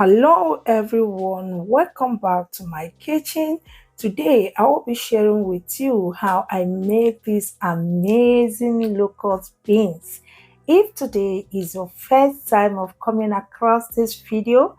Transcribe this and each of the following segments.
Hello everyone, welcome back to my kitchen. Today I will be sharing with you how I make these amazing locust beans. If today is your first time of coming across this video,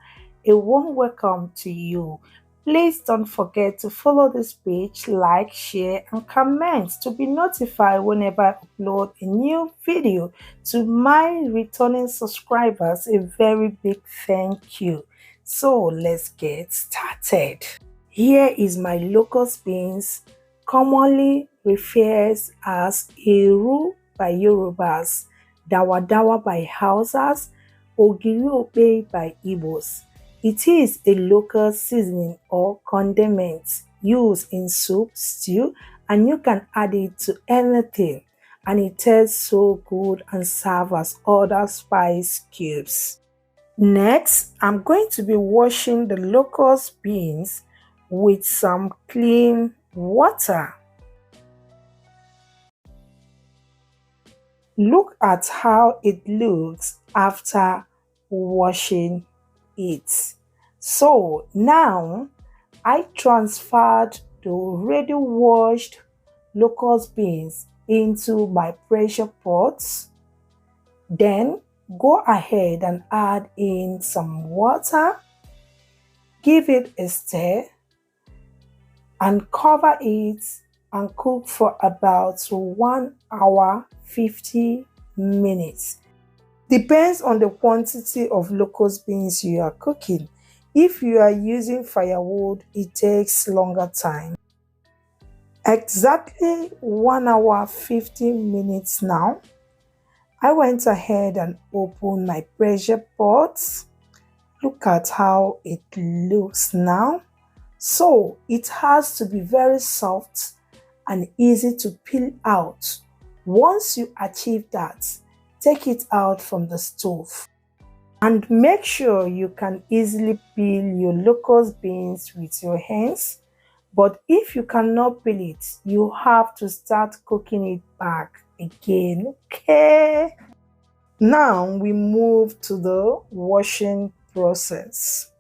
a warm welcome to you. Please don't forget to follow this page, like, share and comment to be notified whenever I upload a new video. To my returning subscribers, a very big thank you. So let's get started. Here is my locust beans, commonly referred as Eru by Yorubas, Dawa Dawa by Hausas, Ogiri Obe by Igbos. It is a local seasoning or condiment used in soup, stew, and you can add it to anything. And it tastes so good and serve as other spice cubes. Next, I'm going to be washing the locust beans with some clean water. Look at how it looks after washing it. So now I transferred the already washed locust beans into my pressure pots. Then go ahead and add in some water, give it a stir, and cover it and cook for about 1 hour 50 minutes. Depends on the quantity of locust beans you are cooking. If you are using firewood, it takes longer time. Exactly 1 hour 50 minutes now. I went ahead and opened my pressure pot. Look at how it looks now. So it has to be very soft and easy to peel out. Once you achieve that, take it out from the stove. And make sure you can easily peel your locust beans with your hands. But if you cannot peel it, you have to start cooking it back again, okay? Now we move to the washing process.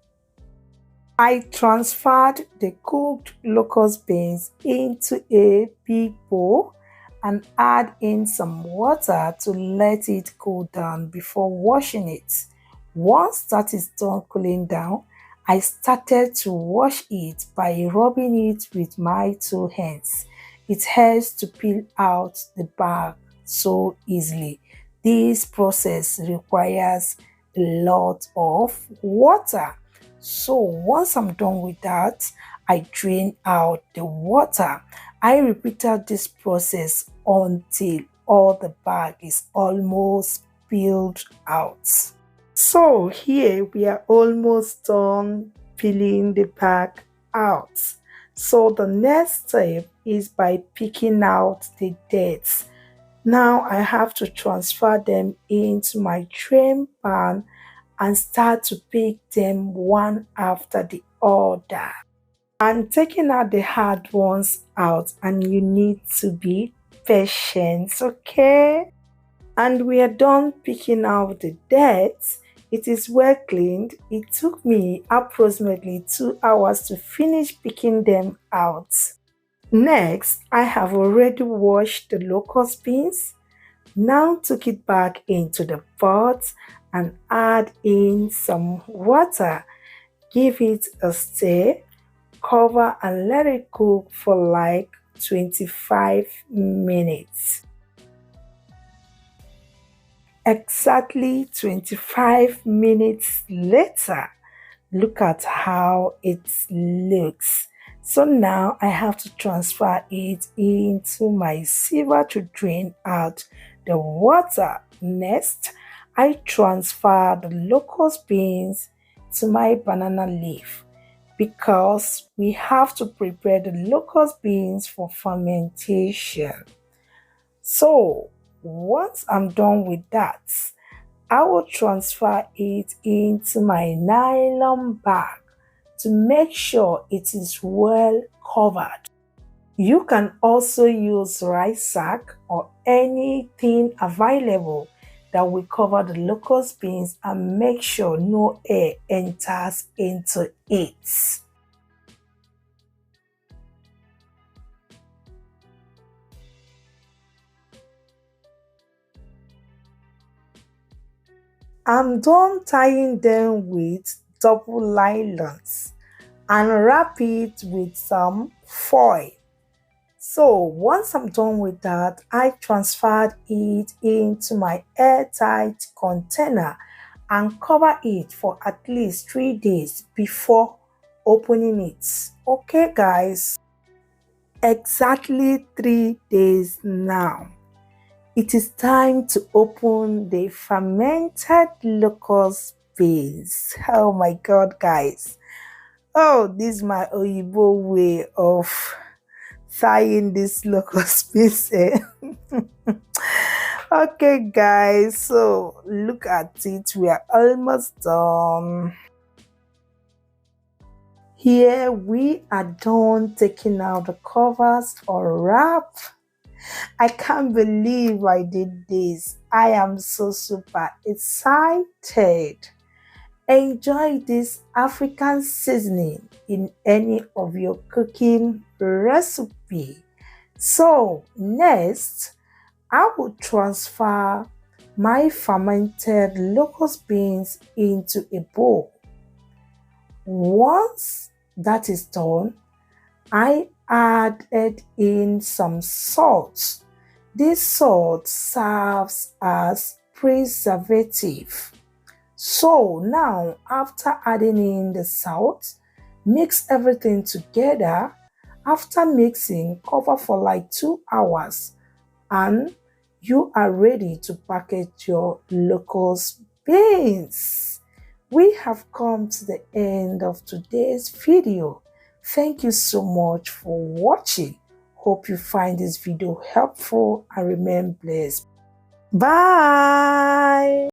I transferred the cooked locust beans into a big bowl and add in some water to let it cool down before washing it. Once that is done cooling down, I started to wash it by rubbing it with my two hands. It helps to peel out the bark so easily. This process requires a lot of water. So once I'm done with that, I drain out the water. I repeated this process until all the bark is almost peeled out. So here we are almost done peeling the bark out. So the next step is by picking out the dirt. Now I have to transfer them into my trim pan and start to pick them one after the other. I'm taking out the hard ones out, and you need to be patient, okay? And we are done picking out the dirt. It is well cleaned. It took me approximately 2 hours to finish picking them out. Next, I have already washed the locust beans. Now took it back into the pot and add in some water. Give it a stir, cover and let it cook for like 25 minutes. Exactly 25 minutes later, look at how it looks. So now I have to transfer it into my sieve to drain out the water. Next, I transfer the locust beans to my banana leaf because we have to prepare the locust beans for fermentation. So once I'm done with that, I will transfer it into my nylon bag to make sure it is well covered. You can also use rice sack or anything available that will cover the locust beans and make sure no air enters into it. I'm done tying them with double nylons and wrap it with some foil. So once I'm done with that, I transferred it into my airtight container and cover it for at least 3 days before opening it. Okay guys, exactly 3 days now. It is time to open the fermented locust beans. Oh my god guys. Oh, this is my Oyibo way of tying this locust piece. Okay guys, so look at it, we are almost done. Here we are done taking out the covers or wrap. I can't believe I did this. I am so super excited. Enjoy this African seasoning in any of your cooking recipe. So next, I will transfer my fermented locust beans into a bowl. Once that is done, I added in some salt. This salt serves as preservative. So now, after adding in the salt, mix everything together. After mixing, cover for like 2 hours and you are ready to package your locust beans. We have come to the end of today's video. Thank you so much for watching. Hope you find this video helpful and remain blessed. Bye.